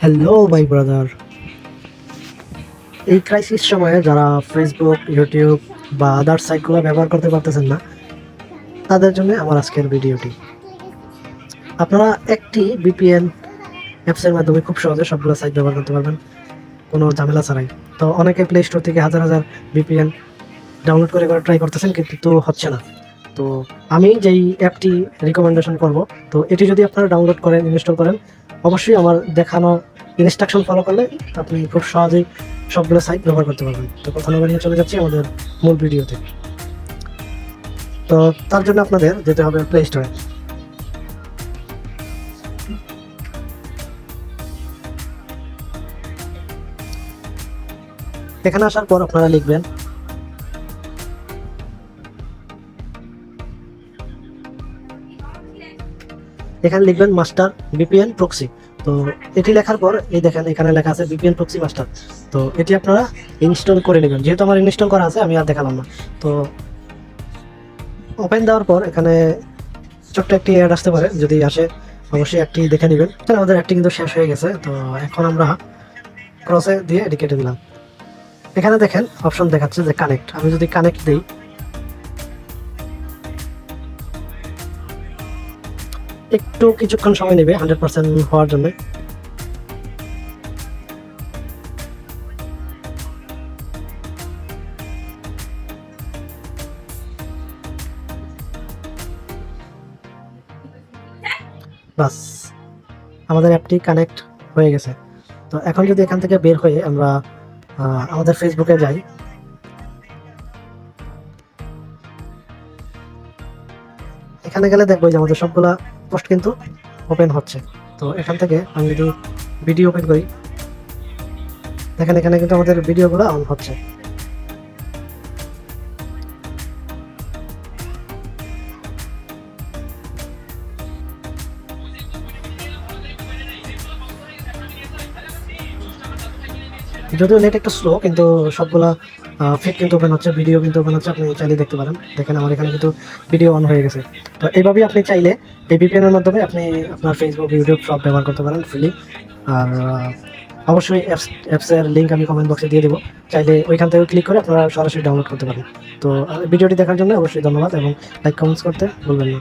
Hello my brother. এই crisis সময়ে যারা ফেসবুক, ইউটিউব বা আদার সাইটগুলো ব্যবহার করতে পারতেছেন না, তাদের জন্য আমার আজকের ভিডিওটি। আপনারা একটি ভিপিএন অ্যাপসের মাধ্যমে খুব সহজে সবগুলো সাইট ব্যবহার করতে পারবেন, কোনো ঝামেলা ছাড়াই। তো অনেকে প্লে স্টোর থেকে হাজার হাজার ভিপিএন ডাউনলোড করে ট্রাই করতেছেন, কিন্তু হচ্ছে না। তো আমি যেই অ্যাপটি রিকমেন্ডেশন করব, তো এটি যদি আপনারা ডাউনলোড করেন, ইনস্টল করেন, অবশ্যই আমার দেখানো ইনস্ট্রাকশন ফলো করলে আপনি খুব সহজেই সবগুলো সাইট ব্যবহার করতে পারবেন। তো কথা না বাড়িয়ে চলে যাচ্ছি আমাদের মূল ভিডিওতে। তো তার জন্য আপনাদের যেতে হবে প্লে স্টোরে। এখানে আসার পর আপনারা লিখবেন মাস্টার ভিপিএন প্রক্সি। তো এটি লেখার পর এই দেখেন এখানে লেখা আছে ভিপিএন প্রক্সি মাস্টার। তো এটি আপনারা ইনস্টল করে নেবেন। যেহেতু আমার ইনস্টল করা আছে, আমি আর দেখালাম না। তো ওপেন দেওয়ার পর এখানে ছোট্ট একটি অ্যাড আসতে পারে, যদি আসে অবশ্যই একটি দেখে নেবেন। আমাদের একটি কিন্তু শেষ হয়ে গেছে। তো এখন আমরা ক্রসে দিয়ে এটি কেটে দিলাম। এখানে দেখেন অপশন দেখাচ্ছে যে কানেক্ট। আমি যদি কানেক্ট দিই, একটু কিছুক্ষণ সময় নেবে 100% হওয়ার জন্য। বাস, আমাদের অ্যাপটি কানেক্ট হয়ে গেছে। তো এখন যদি এখান থেকে বের হয়ে আমরা আমাদের ফেসবুকে যাই, এখানে গেলে দেখবো যে আমাদের সবগুলা পোস্ট কিন্তু ওপেন হচ্ছে। তো এখান থেকে আমি যদি ভিডিও ওপেন করি, দেখেন এখানে কিন্তু আমাদের ভিডিওগুলো অন হচ্ছে। যদিও নেট একটু স্লো, কিন্তু সবগুলা ফিড কিন্তু ওপেন হচ্ছে, ভিডিও কিন্তু ওপেন হচ্ছে। আপনি চাইলে দেখতে পারেন, দেখেন আমার এখানে কিন্তু ভিডিও অন হয়ে গেছে। তো এইভাবেই আপনি চাইলে এই ভিপিএনের মাধ্যমে আপনি আপনার ফেসবুক, ইউটিউব সব ব্যবহার করতে পারেন ফ্রিলি। আর অবশ্যই অ্যাপসের লিঙ্ক আমি কমেন্ট বক্সে দিয়ে দেবো, চাইলে ওইখান থেকে ক্লিক করে আপনারা সরাসরি ডাউনলোড করতে পারেন। তো ভিডিওটি দেখার জন্য অবশ্যই ধন্যবাদ, এবং লাইক কমেন্টস করতে ভুলবেন না।